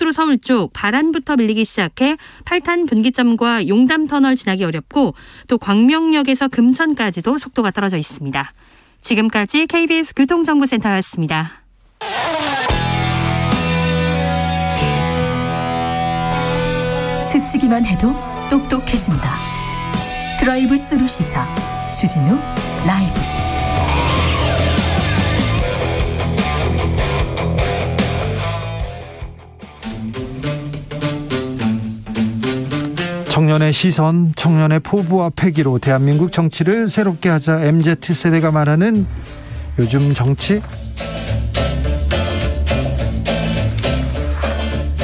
고속도로 서울 쪽 바란부터 밀리기 시작해 8탄 분기점과 용담터널 지나기 어렵고 또 광명역에서 금천까지도 속도가 떨어져 있습니다. 지금까지 KBS 교통정보센터였습니다. 스치기만 해도 똑똑해진다. 드라이브 스루 시사 주진우 라이브. 청년의 시선, 청년의 포부와 패기로 대한민국 정치를 새롭게 하자. MZ세대가 말하는 요즘 정치.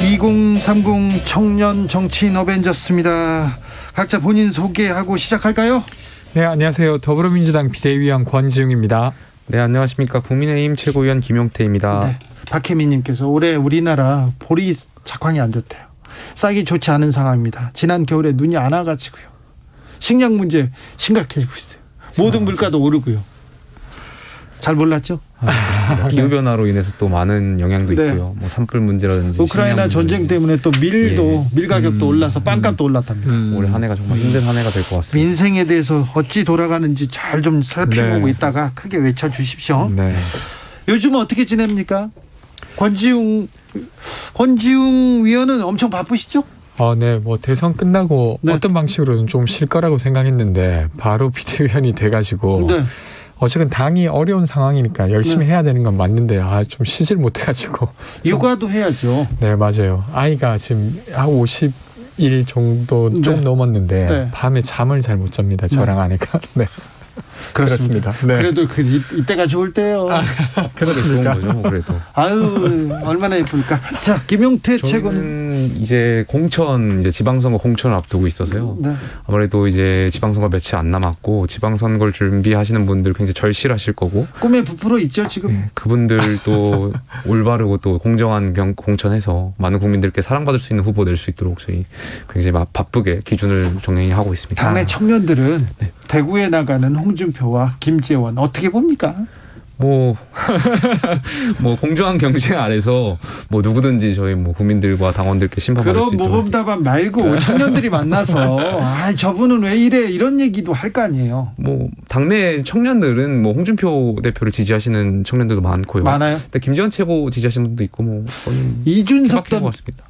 2030 청년 정치인 어벤져스입니다. 각자 본인 소개하고 시작할까요? 네, 안녕하세요. 더불어민주당 비대위원 권지웅입니다. 네, 안녕하십니까. 국민의힘 최고위원 김용태입니다. 네, 박혜민님께서 올해 우리나라 보리 작황이 안 좋대요. 싹이 좋지 않은 상황입니다. 지난 겨울에 눈이 안 와가지고요. 식량 문제 심각해지고 있어요. 모든 물가도 오르고요. 잘 몰랐죠? 기후변화로 인해서 또 많은 영향도 네. 있고요. 뭐 산불 문제라든지 우크라이나 전쟁 때문에 또 밀도 밀 가격도 올라서 빵값도 올랐답니다. 올해 한 해가 정말 힘든 한 해가 될 것 같습니다. 민생에 대해서 어찌 돌아가는지 잘 좀 살펴보고 네. 있다가 크게 외쳐주십시오. 네. 요즘은 어떻게 지냅니까? 권지웅 위원은 엄청 바쁘시죠? 네, 뭐 대선 끝나고 네. 어떤 방식으로든 좀 쉴 거라고 생각했는데 바로 비대위원이 돼가지고 네. 어쨌든 당이 어려운 상황이니까 열심히 해야 되는 건 맞는데 좀 쉬질 못해가지고 육아도 해야죠. 네, 맞아요. 아이가 지금 한 50일 정도 좀 네. 넘었는데 네. 밤에 잠을 잘 못 잡니다. 저랑 아내가. 네. 그렇습니다. 네. 그래도 이때가 좋을 때요. 좋은 거죠, 뭐 그래도. 아유, 얼마나 예쁠까. 자, 김용태 최고는. 저는 이제 이제 지방선거 공천을 앞두고 있어서요. 네. 아무래도 이제 지방선거 며칠 안 남았고 지방선거를 준비하시는 분들 굉장히 절실하실 거고. 꿈에 부풀어 있죠 지금. 그분들도 올바르고 또 공정한 공천해서 많은 국민들께 사랑받을 수 있는 후보 낼 수 있도록 저희 굉장히 바쁘게 기준을 정하고 있습니다. 당내 청년들은 네. 대구에 나가는 홍준표와 김재원 어떻게 봅니까? 뭐 공정한 경쟁 아래서 뭐 누구든지 저희 뭐 국민들과 당원들께 심판받을 수 그런 있도록. 모범답안 말고 청년들이 만나서 저분은 왜 이래 이런 얘기도 할 거 아니에요. 뭐 당내 청년들은 뭐 홍준표 대표를 지지하시는 청년들도 많고요. 많아요. 근데 김재원 최고 지지하시는 분도 있고 뭐 이준석 것 같습니다.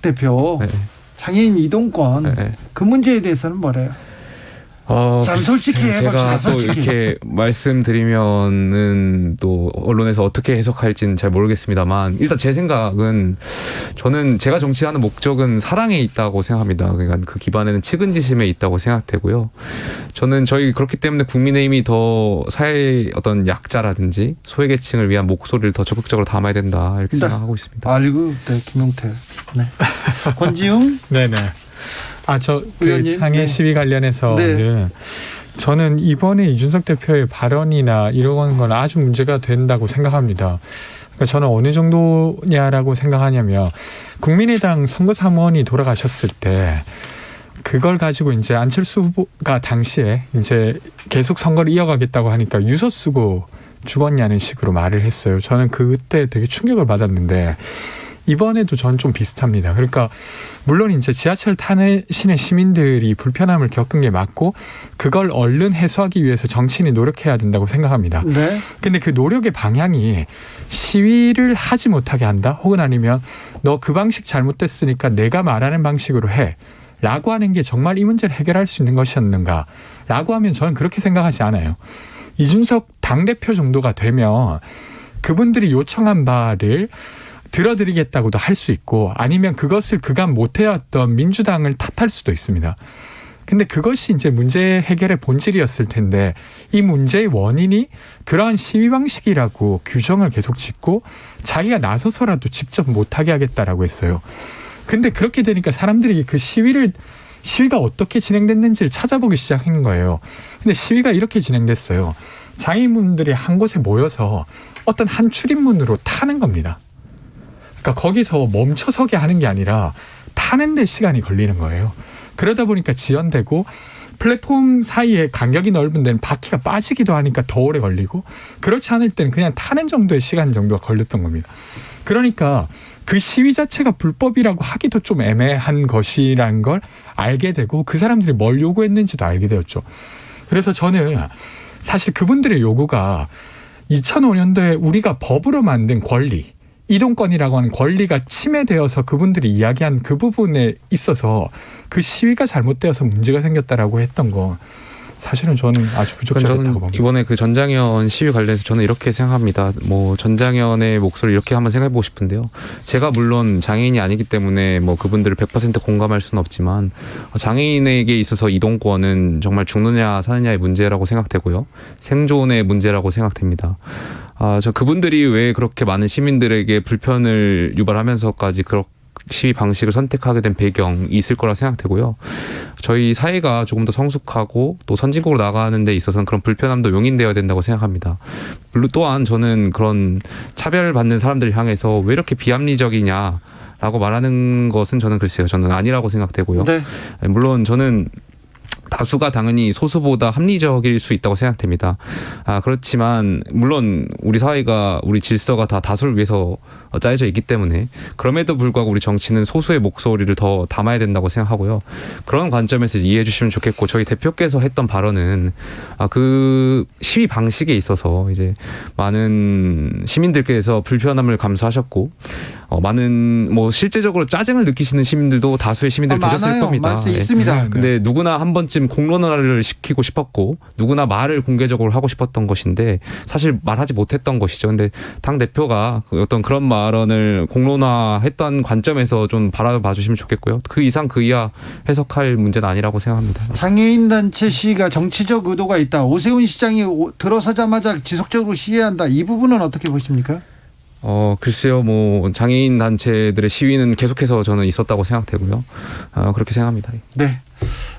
대표 네. 장애인 이동권 네. 그 문제에 대해서는 뭐래요? 참 솔직히 제가 해봅시다. 또 솔직히. 이렇게 말씀드리면은 또 언론에서 어떻게 해석할지는 잘 모르겠습니다만 일단 제 생각은 저는 제가 정치하는 목적은 사랑에 있다고 생각합니다. 그러니까 그 기반에는 측은지심에 있다고 생각되고요. 저는 그렇기 때문에 국민의힘이 더 사회의 어떤 약자라든지 소외계층을 위한 목소리를 더 적극적으로 담아야 된다 이렇게 생각하고 있습니다. 알고 네, 김용태. 네. 권지웅. 네네. 그 상해 네. 시위 관련해서는 네. 저는 이번에 이준석 대표의 발언이나 이런 건 아주 문제가 된다고 생각합니다. 그러니까 저는 어느 정도냐라고 생각하냐면 국민의당 선거사무원이 돌아가셨을 때 그걸 가지고 이제 안철수 후보가 당시에 이제 계속 선거를 이어가겠다고 하니까 유서 쓰고 죽었냐는 식으로 말을 했어요. 저는 그때 되게 충격을 받았는데 이번에도 전 좀 비슷합니다. 그러니까 물론 이제 지하철 타시는 시민들이 불편함을 겪은 게 맞고 그걸 얼른 해소하기 위해서 정치인이 노력해야 된다고 생각합니다. 네. 근데 그 노력의 방향이 시위를 하지 못하게 한다? 혹은 아니면 너 그 방식 잘못됐으니까 내가 말하는 방식으로 해. 라고 하는 게 정말 이 문제를 해결할 수 있는 것이었는가? 라고 하면 저는 그렇게 생각하지 않아요. 이준석 당대표 정도가 되면 그분들이 요청한 바를 들어드리겠다고도 할 수 있고 아니면 그것을 그간 못해왔던 민주당을 탓할 수도 있습니다. 근데 그것이 이제 문제 해결의 본질이었을 텐데 이 문제의 원인이 그러한 시위 방식이라고 규정을 계속 짓고 자기가 나서서라도 직접 못하게 하겠다라고 했어요. 근데 그렇게 되니까 사람들이 그 시위가 어떻게 진행됐는지를 찾아보기 시작한 거예요. 근데 시위가 이렇게 진행됐어요. 장애인분들이 한 곳에 모여서 어떤 한 출입문으로 타는 겁니다. 그러니까 거기서 멈춰서게 하는 게 아니라 타는 데 시간이 걸리는 거예요. 그러다 보니까 지연되고 플랫폼 사이에 간격이 넓은 데는 바퀴가 빠지기도 하니까 더 오래 걸리고 그렇지 않을 때는 그냥 타는 정도의 시간 정도가 걸렸던 겁니다. 그러니까 그 시위 자체가 불법이라고 하기도 좀 애매한 것이라는 걸 알게 되고 그 사람들이 뭘 요구했는지도 알게 되었죠. 그래서 저는 사실 그분들의 요구가 2005년도에 우리가 법으로 만든 권리, 이동권이라고 하는 권리가 침해되어서 그분들이 이야기한 그 부분에 있어서 그 시위가 잘못되어서 문제가 생겼다라고 했던 거 사실은 저는 아주 부적절했다고 저는 봅니다. 이번에 그 전장현 시위 관련해서 저는 이렇게 생각합니다. 뭐 전장현의 목소리 이렇게 한번 생각해 보고 싶은데요. 제가 물론 장애인이 아니기 때문에 뭐 그분들을 100% 공감할 수는 없지만 장애인에게 있어서 이동권은 정말 죽느냐 사느냐의 문제라고 생각되고요. 생존의 문제라고 생각됩니다. 저 그분들이 왜 그렇게 많은 시민들에게 불편을 유발하면서까지 그렇게 시위 방식을 선택하게 된 배경이 있을 거라 생각되고요. 저희 사회가 조금 더 성숙하고 또 선진국으로 나가는 데 있어서는 그런 불편함도 용인되어야 된다고 생각합니다. 물론 또한 저는 그런 차별받는 사람들을 향해서 왜 이렇게 비합리적이냐라고 말하는 것은 저는 글쎄요. 저는 아니라고 생각되고요. 네. 물론 저는 다수가 당연히 소수보다 합리적일 수 있다고 생각됩니다. 그렇지만 물론 우리 사회가 우리 질서가 다 다수를 위해서 짜여져 있기 때문에 그럼에도 불구하고 우리 정치는 소수의 목소리를 더 담아야 된다고 생각하고요. 그런 관점에서 이해해 주시면 좋겠고 저희 대표께서 했던 발언은 그 시위 방식에 있어서 이제 많은 시민들께서 불편함을 감수하셨고 많은 뭐 실제적으로 짜증을 느끼시는 시민들도 다수의 시민들 계셨을 많아요. 겁니다. 많이 예. 있습니다. 근데 누구나 한 번쯤 공론화를 시키고 싶었고 누구나 말을 공개적으로 하고 싶었던 것인데 사실 말하지 못했던 것이죠. 근데 당 대표가 어떤 그런 발언을 공론화했던 관점에서 좀 바라봐 주시면 좋겠고요. 그 이상 그 이하 해석할 문제는 아니라고 생각합니다. 장애인 단체 시위가 정치적 의도가 있다. 오세훈 시장이 들어서자마자 지속적으로 시위한다. 이 부분은 어떻게 보십니까? 글쎄요, 뭐 장애인 단체들의 시위는 계속해서 저는 있었다고 생각되고요. 그렇게 생각합니다. 네,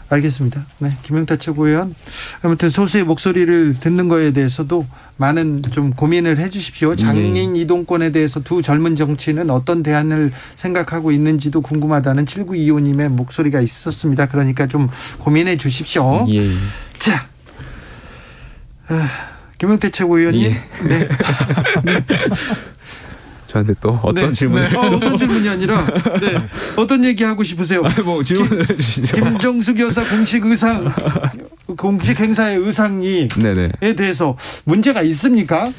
알겠습니다. 네, 김영태 최고위원. 아무튼 소수의 목소리를 듣는 거에 대해서도 많은 좀 고민을 해주십시오. 장애인 이동권에 대해서 두 젊은 정치인은 어떤 대안을 생각하고 있는지도 궁금하다는 7925님의 목소리가 있었습니다. 그러니까 좀 고민해 주십시오. 예. 자, 김영태 최고위원님. 예. 네. 저한테 또 어떤 질문을? 네. 어떤 질문이 아니라, 네. 어떤 얘기 하고 싶으세요? 뭐 질문을 해주시죠. 김정숙 여사 공식 행사의 의상이 네네. 에 대해서 문제가 있습니까?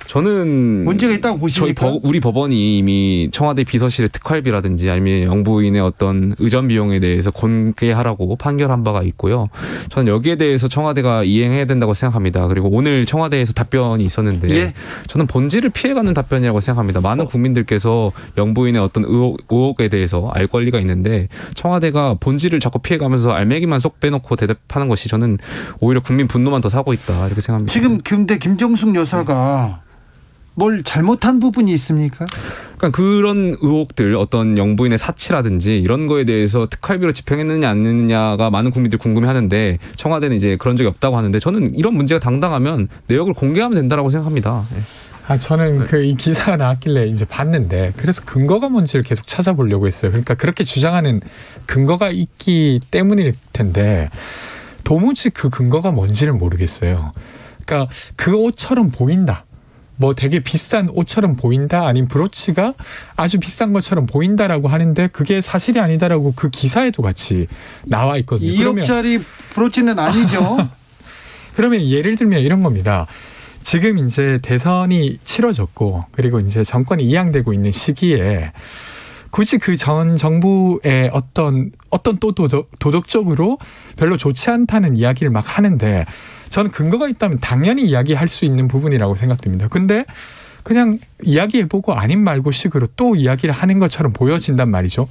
저는 문제가 있다고 보십니까? 우리 법원이 이미 청와대 비서실의 특활비라든지 아니면 영부인의 어떤 의전 비용에 대해서 공개하라고 판결한 바가 있고요. 저는 여기에 대해서 청와대가 이행해야 된다고 생각합니다. 그리고 오늘 청와대에서 답변이 있었는데 예. 저는 본질을 피해가는 답변이라고 생각합니다. 많은 국민들께서 영부인의 어떤 의혹에 대해서 알 권리가 있는데 청와대가 본질을 자꾸 피해가면서 알맹이만 쏙 빼놓고 대답하는 것이 저는 오히려 국민 분노만 더 사고 있다 이렇게 생각합니다. 지금 근데 김정숙 여사가 뭘 잘못한 부분이 있습니까? 그러니까 그런 의혹들 어떤 영부인의 사치라든지 이런 거에 대해서 특활비로 집행했느냐 안 했느냐가 많은 국민들이 궁금해하는데 청와대는 이제 그런 적이 없다고 하는데 저는 이런 문제가 당당하면 내역을 공개하면 된다라고 생각합니다. 저는 그 이 기사가 나왔길래 이제 봤는데 그래서 근거가 뭔지를 계속 찾아보려고 했어요. 그러니까 그렇게 주장하는 근거가 있기 때문일 텐데 도무지 그 근거가 뭔지를 모르겠어요. 그러니까 그 옷처럼 보인다. 뭐 되게 비싼 옷처럼 보인다 아니면 브로치가 아주 비싼 것처럼 보인다라고 하는데 그게 사실이 아니다라고 그 기사에도 같이 나와 있거든요. 2억짜리 브로치는 아니죠. 그러면 예를 들면 이런 겁니다. 지금 이제 대선이 치러졌고 그리고 이제 정권이 이양되고 있는 시기에 굳이 그 전 정부의 어떤 또 도덕적으로 별로 좋지 않다는 이야기를 막 하는데 저는 근거가 있다면 당연히 이야기할 수 있는 부분이라고 생각됩니다. 근데 그냥 이야기해보고 아닌 말고 식으로 또 이야기를 하는 것처럼 보여진단 말이죠.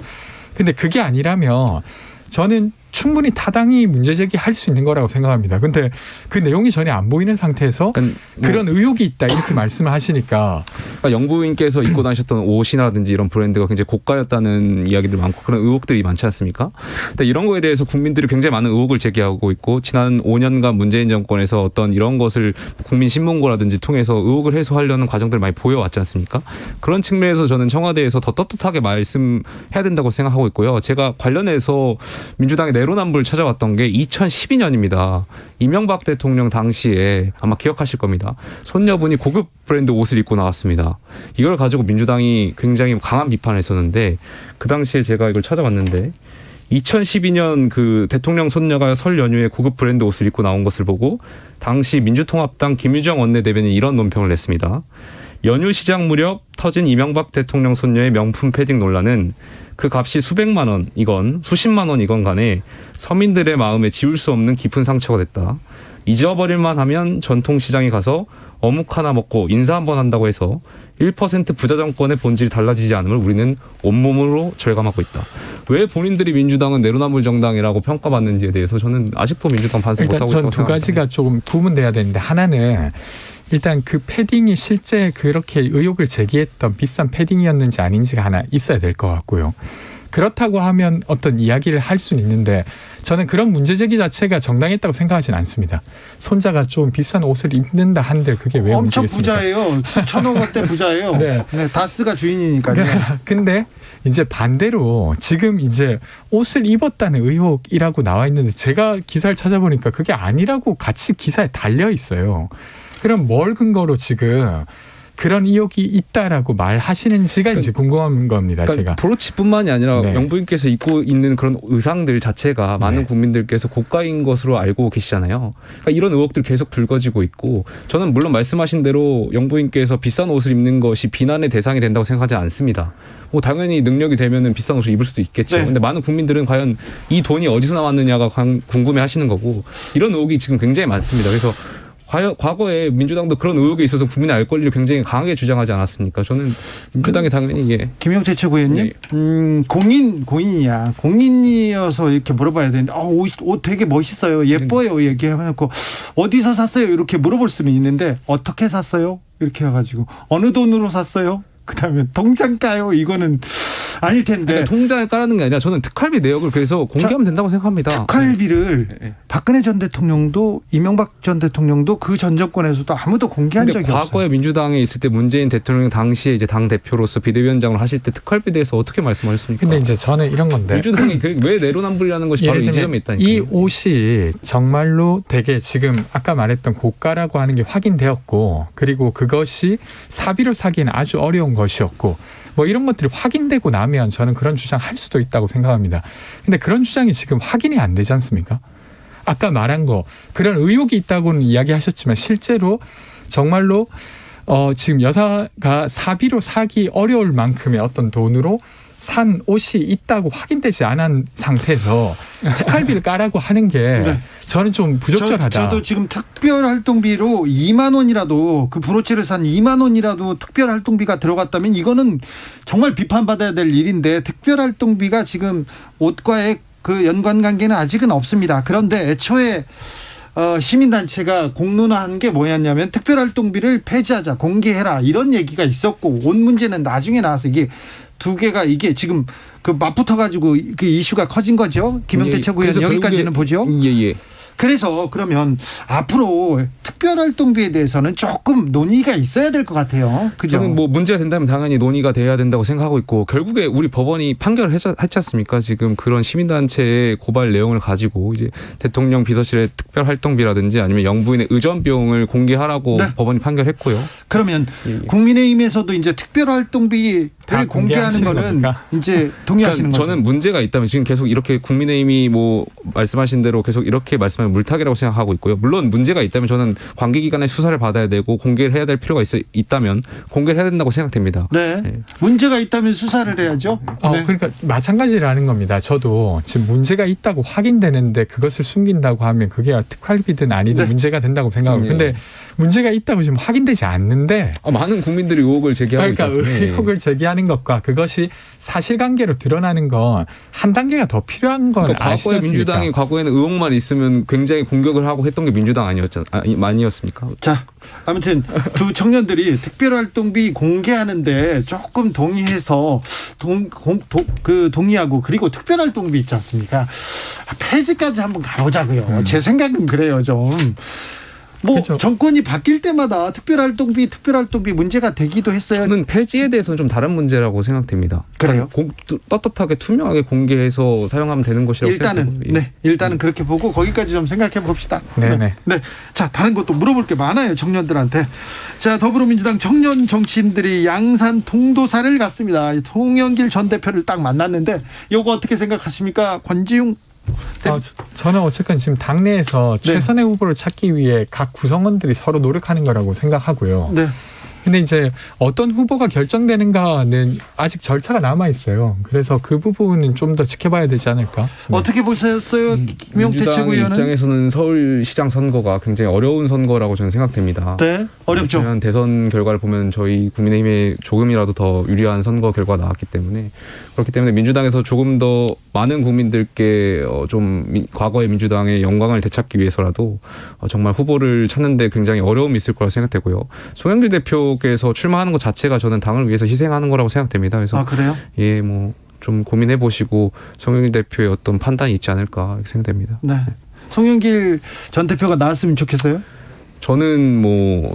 근데 그게 아니라면 저는 충분히 타당히 문제 제기할 수 있는 거라고 생각합니다. 근데 그 내용이 전혀 안 보이는 상태에서 그러니까 그런 의혹이 있다 이렇게 말씀을 하시니까 그러니까 영부인께서 입고 다니셨던 옷이라든지 이런 브랜드가 굉장히 고가였다는 이야기들 많고 그런 의혹들이 많지 않습니까? 근데 이런 거에 대해서 국민들이 굉장히 많은 의혹을 제기하고 있고 지난 5년간 문재인 정권에서 어떤 이런 것을 국민신문고라든지 통해서 의혹을 해소하려는 과정들을 많이 보여왔지 않습니까? 그런 측면에서 저는 청와대에서 더 떳떳하게 말씀해야 된다고 생각하고 있고요. 제가 관련해서 민주당의 내로남불 찾아왔던 게 2012년입니다. 이명박 대통령 당시에 아마 기억하실 겁니다. 손녀분이 고급 브랜드 옷을 입고 나왔습니다. 이걸 가지고 민주당이 굉장히 강한 비판을 했었는데 그 당시에 제가 이걸 찾아봤는데 2012년 그 대통령 손녀가 설 연휴에 고급 브랜드 옷을 입고 나온 것을 보고 당시 민주통합당 김유정 원내대변인이 이런 논평을 냈습니다. 연휴 시작 무렵 터진 이명박 대통령 손녀의 명품 패딩 논란은 그 값이 수백만 원이건 수십만 원이건 간에 서민들의 마음에 지울 수 없는 깊은 상처가 됐다. 잊어버릴만 하면 전통시장에 가서 어묵 하나 먹고 인사 한번 한다고 해서 1% 부자 정권의 본질이 달라지지 않음을 우리는 온몸으로 절감하고 있다. 왜 본인들이 민주당은 내로남불 정당이라고 평가받는지에 대해서 저는 아직도 민주당 반성 일단 못하고 전 있다고 두 생각합니다. 가지가 조금 구분돼야 되는데 하나는 일단 그 패딩이 실제 그렇게 의혹을 제기했던 비싼 패딩이었는지 아닌지가 하나 있어야 될 것 같고요. 그렇다고 하면 어떤 이야기를 할 수는 있는데 저는 그런 문제 제기 자체가 정당했다고 생각하지는 않습니다. 손자가 좀 비싼 옷을 입는다 한들 그게 왜 엄청 문제겠습니까? 부자예요. 수천억 원대 부자예요. 네. 네, 다스가 주인이니까요. 근데 이제 반대로 지금 이제 옷을 입었다는 의혹이라고 나와 있는데 제가 기사를 찾아보니까 그게 아니라고 같이 기사에 달려 있어요. 그럼 뭘 근거로 지금 그런 의혹이 있다라고 말하시는지가 이제 궁금한 겁니다. 그러니까 제가. 브로치뿐만이 아니라 네. 영부인께서 입고 있는 그런 의상들 자체가 많은 네. 국민들께서 고가인 것으로 알고 계시잖아요. 그러니까 이런 의혹들 계속 불거지고 있고 저는 물론 말씀하신 대로 영부인께서 비싼 옷을 입는 것이 비난의 대상이 된다고 생각하지 않습니다. 뭐 당연히 능력이 되면은 비싼 옷을 입을 수도 있겠죠. 네. 근데 많은 국민들은 과연 이 돈이 어디서 나왔느냐가 궁금해 하시는 거고 이런 의혹이 지금 굉장히 많습니다. 그래서 과거에 민주당도 그런 의혹에 있어서 국민의 알 권리를 굉장히 강하게 주장하지 않았습니까? 저는 민주당이 당연히 예. 김용태 최고위원님, 네. 공인이야. 공인이어서 이렇게 물어봐야 되는데, 옷 되게 멋있어요. 예뻐요. 얘기해놓고, 어디서 샀어요? 이렇게 물어볼 수는 있는데, 어떻게 샀어요? 이렇게 해가지고, 어느 돈으로 샀어요? 그 다음에, 통장가요? 이거는 아닐 텐데. 그러니까 통장을 깔아는 게 아니라 저는 특활비 내역을 그래서 공개하면 된다고 생각합니다. 특활비를 네. 박근혜 전 대통령도 이명박 전 대통령도 그 전 정권에서도 아무도 공개한 근데 적이 과거에 없어요. 민주당에 있을 때 문재인 대통령 당시에 이제 당 대표로서 비대위원장을 하실 때 특활비에 대해서 어떻게 말씀하셨습니까? 근데 이제 저는 이런 건데 민주당이 왜 내로남불이라는 것이 바로 이 지점에 있다니까요. 이 옷이 정말로 되게 지금 아까 말했던 고가라고 하는 게 확인되었고 그리고 그것이 사비로 사기는 아주 어려운 것이었고 뭐 이런 것들이 확인되고 나면 저는 그런 주장 할 수도 있다고 생각합니다. 근데 그런 주장이 지금 확인이 안 되지 않습니까? 아까 말한 거 그런 의혹이 있다고는 이야기하셨지만 실제로 정말로 지금 여사가 사비로 사기 어려울 만큼의 어떤 돈으로 산 옷이 있다고 확인되지 않은 상태에서 특활비를 까라고 하는 게 네. 저는 좀 부적절하다. 저도 지금 특별활동비로 2만 원이라도 그 브로치를 산 2만 원이라도 특별활동비가 들어갔다면 이거는 정말 비판받아야 될 일인데 특별활동비가 지금 옷과의 그 연관관계는 아직은 없습니다. 그런데 애초에 시민단체가 공론화한 게 뭐였냐면 특별활동비를 폐지하자 공개해라 이런 얘기가 있었고 옷 문제는 나중에 나와서 이게 두 개가 이게 지금 그 맞붙어 가지고 그 이슈가 커진 거죠. 김용태 최고위원 여기까지는 보죠. 예. 그래서 그러면 앞으로 특별활동비에 대해서는 조금 논의가 있어야 될 것 같아요. 그죠? 저는 뭐 문제가 된다면 당연히 논의가 돼야 된다고 생각하고 있고 결국에 우리 법원이 판결을 했지 않습니까? 지금 그런 시민단체의 고발 내용을 가지고 이제 대통령 비서실의 특별활동비라든지 아니면 영부인의 의전 비용을 공개하라고 네. 법원이 판결했고요. 그러면 예. 국민의힘에서도 이제 특별활동비를 다 공개하는 공개하시는 거는 겁니까? 이제 동의하시는 그러니까 거죠? 저는 문제가 있다면 지금 계속 이렇게 국민의힘이 뭐 말씀하신 대로 계속 이렇게 말씀하면 물타기라고 생각하고 있고요. 물론 문제가 있다면 저는 관계기관의 수사를 받아야 되고 공개를 해야 될 필요가 있다면 공개를 해야 된다고 생각됩니다. 네. 네. 문제가 있다면 수사를 해야죠. 네. 그러니까 마찬가지라는 겁니다. 저도 지금 문제가 있다고 확인되는데 그것을 숨긴다고 하면 그게 특활비든 아니든 네. 문제가 된다고 생각합니다. 네. 근데 문제가 있다고 지금 확인되지 않는데 많은 국민들이 의혹을 제기하고 있지 그러니까 않습니까? 의혹을 제기하는 것과 그것이 사실관계로 드러나는 건 한 단계가 더 필요한 건 그러니까 아시지 과거에 않습니까? 민주당이 과거에는 의혹만 있으면 굉장히 공격을 하고 했던 게 민주당 아니었습니까? 자, 아무튼 두 청년들이 특별활동비 공개하는데 조금 동의해서 동의하고 그리고 특별활동비 있지 않습니까? 폐지까지 한번 가보자고요. 제 생각은 그래요, 좀. 뭐 그렇죠. 정권이 바뀔 때마다 특별활동비 문제가 되기도 했어요. 저는 폐지에 대해서는 좀 다른 문제라고 생각됩니다. 그래요? 떳떳하게 투명하게 공개해서 사용하면 되는 것이라고 생각합니다. 일단은 그렇게 보고 거기까지 좀 생각해 봅시다. 네네. 네. 자, 다른 것도 물어볼 게 많아요. 청년들한테. 자, 더불어민주당 청년 정치인들이 양산 통도사를 갔습니다. 송영길 전 대표를 딱 만났는데 이거 어떻게 생각하십니까? 권지웅 저는 어쨌든 지금 당내에서 네. 최선의 후보를 찾기 위해 각 구성원들이 서로 노력하는 거라고 생각하고요. 네. 근데 이제 어떤 후보가 결정되는가는 아직 절차가 남아 있어요. 그래서 그 부분은 좀 더 지켜봐야 되지 않을까. 네. 어떻게 보셨어요? 김용태 민주당 최고위원은? 입장에서는 서울시장 선거가 굉장히 어려운 선거라고 저는 생각됩니다. 네. 어렵죠. 왜냐하면 대선 결과를 보면 저희 국민의힘에 조금이라도 더 유리한 선거 결과가 나왔기 때문에 그렇기 때문에 민주당에서 조금 더 많은 국민들께 과거의 민주당의 영광을 되찾기 위해서라도 정말 후보를 찾는데 굉장히 어려움이 있을 거라 생각되고요. 송영길 대표께서 출마하는 것 자체가 저는 당을 위해서 희생하는 거라고 생각됩니다. 그래서 아, 그래요? 예, 좀 고민해 보시고 송영길 대표의 어떤 판단이 있지 않을까 이렇게 생각됩니다. 네. 송영길 전 대표가 나왔으면 좋겠어요? 저는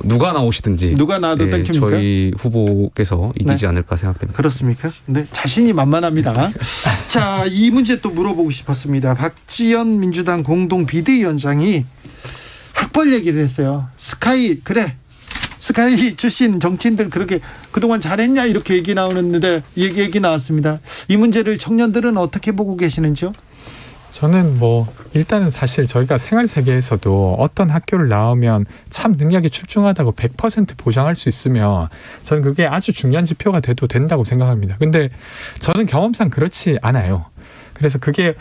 누가 나오시든지 누가 나와도 땡깁니까? 저희 후보께서 이기지 않을까 생각됩니다. 그렇습니까? 네, 자신이 만만합니다. 자, 이 문제 또 물어보고 싶었습니다. 박지원 민주당 공동 비대위원장이 학벌 얘기를 했어요. 스카이 출신 정치인들 그렇게 그동안 잘했냐 이렇게 얘기 나오는데 얘기 나왔습니다. 이 문제를 청년들은 어떻게 보고 계시는지요? 저는 일단은 사실 저희가 생활세계에서도 어떤 학교를 나오면 참 능력이 출중하다고 100% 보장할 수 있으면 저는 그게 아주 중요한 지표가 돼도 된다고 생각합니다. 근데 저는 경험상 그렇지 않아요. 그래서 그게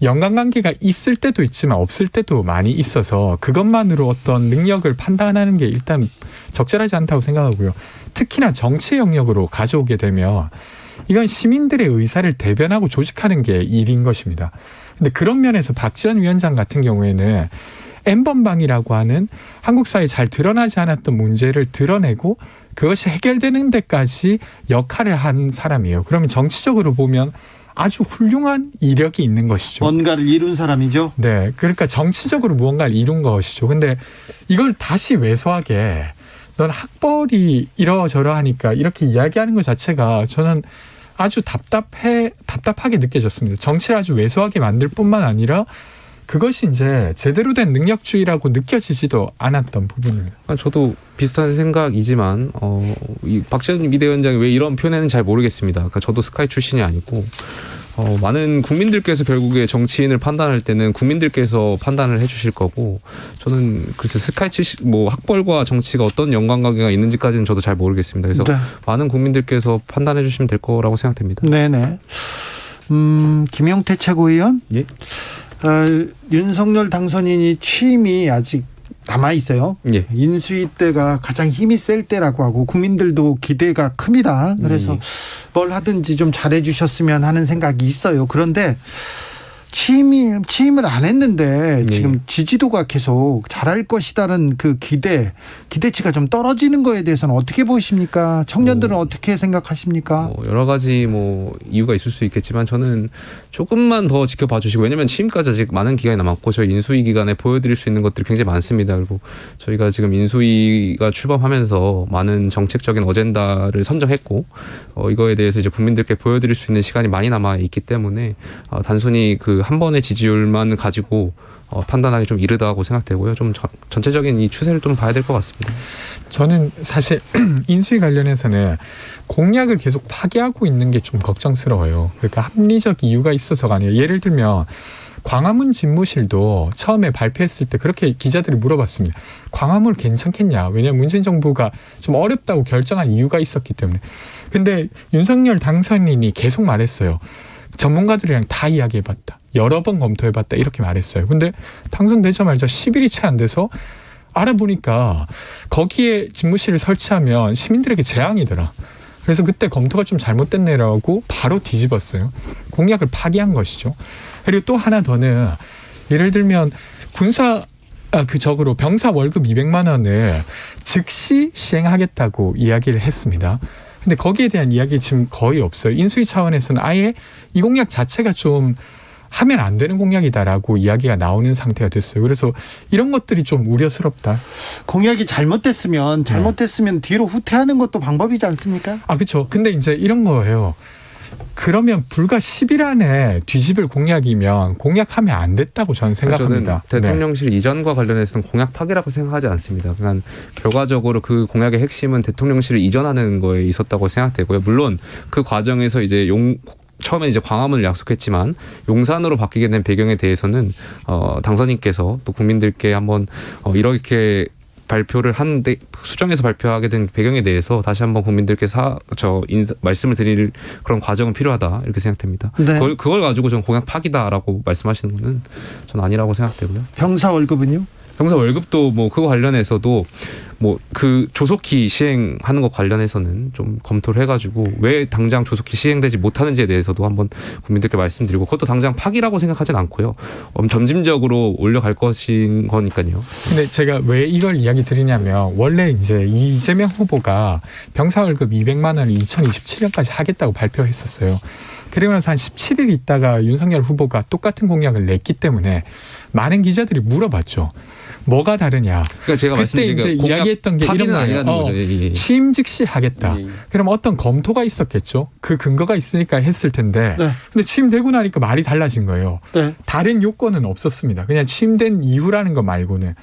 연관관계가 있을 때도 있지만 없을 때도 많이 있어서 그것만으로 어떤 능력을 판단하는 게 일단 적절하지 않다고 생각하고요. 특히나 정치 영역으로 가져오게 되면 이건 시민들의 의사를 대변하고 조직하는 게 일인 것입니다. 근데 그런 면에서 박지원 위원장 같은 경우에는 N번방이라고 하는 한국 사회에 잘 드러나지 않았던 문제를 드러내고 그것이 해결되는 데까지 역할을 한 사람이에요. 그러면 정치적으로 보면 아주 훌륭한 이력이 있는 것이죠. 뭔가를 이룬 사람이죠. 네, 그러니까 정치적으로 무언가를 이룬 것이죠. 근데 이걸 다시 왜소하게 넌 학벌이 이러저러하니까 이렇게 이야기하는 것 자체가 저는 아주 답답하게 느껴졌습니다. 정치를 아주 왜소하게 만들 뿐만 아니라 그것이 이제 제대로 된 능력주의라고 느껴지지도 않았던 부분입니다. 저도 비슷한 생각이지만 이 박지원 비대위원장이 왜 이런 표현에는 잘 모르겠습니다. 그러니까 저도 스카이 출신이 아니고 많은 국민들께서 결국에 정치인을 판단할 때는 국민들께서 판단을 해주실 거고 저는 그래서 스카이 출신 학벌과 정치가 어떤 연관관계가 있는지까지는 저도 잘 모르겠습니다. 그래서 네. 많은 국민들께서 판단해 주시면 될 거라고 생각됩니다. 네네. 김용태 최고위원. 예. 윤석열 당선인이 취임이 아직 남아 있어요. 예. 인수위 때가 가장 힘이 셀 때라고 하고 국민들도 기대가 큽니다. 그래서 뭘 하든지 좀 잘해 주셨으면 하는 생각이 있어요. 그런데 취임을 안 했는데 지금 지지도가 계속 잘할 것이다는 그 기대치가 좀 떨어지는 거에 대해서는 어떻게 보십니까? 청년들은 어떻게 생각하십니까? 여러 가지 이유가 있을 수 있겠지만 저는 조금만 더 지켜봐 주시고 왜냐하면 취임까지 아직 많은 기간이 남았고 저희 인수위 기간에 보여드릴 수 있는 것들이 굉장히 많습니다. 그리고 저희가 지금 인수위가 출범하면서 많은 정책적인 어젠다를 선정했고 이거에 대해서 이제 국민들께 보여드릴 수 있는 시간이 많이 남아 있기 때문에 단순히 그 한 번의 지지율만 가지고 판단하기 좀 이르다고 생각되고요. 좀 전체적인 이 추세를 좀 봐야 될 것 같습니다. 저는 사실 인수위 관련해서는 공약을 계속 파기하고 있는 게 좀 걱정스러워요. 그러니까 합리적 이유가 있어서가 아니라 예를 들면 광화문 집무실도 처음에 발표했을 때 그렇게 기자들이 물어봤습니다. 광화문 괜찮겠냐? 왜냐하면 문재인 정부가 좀 어렵다고 결정한 이유가 있었기 때문에. 근데 윤석열 당선인이 계속 말했어요. 전문가들이랑 다 이야기해봤다. 여러 번 검토해봤다. 이렇게 말했어요. 근데 당선되자마자 10일이 채 안 돼서 알아보니까 거기에 집무실을 설치하면 시민들에게 재앙이더라. 그래서 그때 검토가 좀 잘못됐네라고 바로 뒤집었어요. 공약을 파기한 것이죠. 그리고 또 하나 더는 예를 들면 병사 월급 200만 원을 즉시 시행하겠다고 이야기를 했습니다. 근데 거기에 대한 이야기 지금 거의 없어요. 인수위 차원에서는 아예 이 공약 자체가 좀 하면 안 되는 공약이다라고 이야기가 나오는 상태가 됐어요. 그래서 이런 것들이 좀 우려스럽다. 공약이 잘못됐으면 뒤로 후퇴하는 것도 방법이지 않습니까? 그렇죠. 근데 이제 이런 거예요. 그러면 불과 10일 안에 뒤집을 공약이면 공약하면 안 됐다고 저는 생각합니다. 저는 대통령실 이전과 관련해서는 공약 파기라고 생각하지 않습니다. 그냥 결과적으로 그 공약의 핵심은 대통령실을 이전하는 거에 있었다고 생각되고요. 물론 그 과정에서 이제 처음에 이제 광화문을 약속했지만 용산으로 바뀌게 된 배경에 대해서는 당선인께서 또 국민들께 한번 이렇게 발표를 하는데 수정해서 발표하게 된 배경에 대해서 다시 한번 국민들께 말씀을 드릴 그런 과정은 필요하다 이렇게 생각됩니다. 네. 그걸 가지고 저는 공약 파기다라고 말씀하시는 거는 저는 아니라고 생각되고요. 병사 월급은요? 병사 월급도 뭐 그거 관련해서도 뭐 그 조속히 시행하는 것 관련해서는 좀 검토를 해가지고 왜 당장 조속히 시행되지 못하는지에 대해서도 한번 국민들께 말씀드리고 그것도 당장 파기라고 생각하진 않고요. 점진적으로 올려갈 것인 거니까요. 근데 제가 왜 이걸 이야기 드리냐면 원래 이제 이재명 후보가 병사 월급 200만 원을 2027년까지 하겠다고 발표했었어요. 그리고 나서 한 17일 있다가 윤석열 후보가 똑같은 공약을 냈기 때문에 많은 기자들이 물어봤죠. 뭐가 다르냐. 그러니까 제가 그때 이제 이야기했던 게 이런 거예요. 취임 즉시 하겠다. 그럼 어떤 검토가 있었겠죠. 그 근거가 있으니까 했을 텐데. 네. 근데 취임되고 나니까 말이 달라진 거예요. 네. 다른 요건은 없었습니다. 그냥 취임된 이후라는 거 말고는.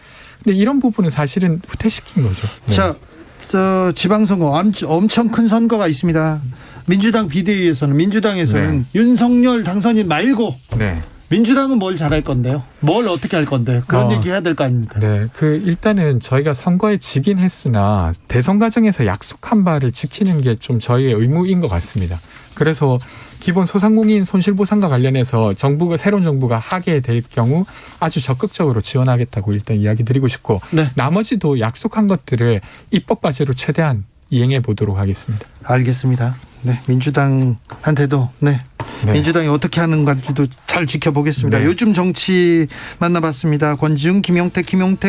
근데 이런 부분은 사실은 후퇴시킨 거죠. 네. 자, 지방선거 엄청 큰 선거가 있습니다. 민주당 비대위에서는 민주당에서는 윤석열 당선인 말고 네. 민주당은 뭘 잘할 건데요? 뭘 어떻게 할 건데요? 그런 얘기 해야 될 거 아닙니까? 네, 일단은 저희가 선거에 지긴 했으나 대선 과정에서 약속한 바를 지키는 게 좀 저희의 의무인 것 같습니다. 그래서 기본 소상공인 손실보상과 관련해서 새로운 정부가 하게 될 경우 아주 적극적으로 지원하겠다고 일단 이야기 드리고 싶고 네. 나머지도 약속한 것들을 입법 과제로 최대한 이행해 보도록 하겠습니다. 알겠습니다. 네, 민주당한테도 네. 민주당이 어떻게 하는 건지도 잘 지켜보겠습니다. 네. 요즘 정치 만나봤습니다. 권지웅, 김용태,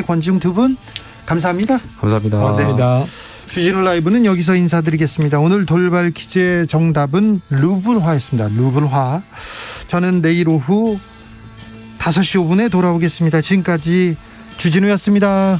권지웅 두 분 감사합니다. 감사합니다. 고맙습니다. 주진우 라이브는 여기서 인사드리겠습니다. 오늘 돌발 퀴즈의 정답은 루블화였습니다. 루블화. 저는 내일 오후 5시 5분에 돌아오겠습니다. 지금까지 주진우였습니다.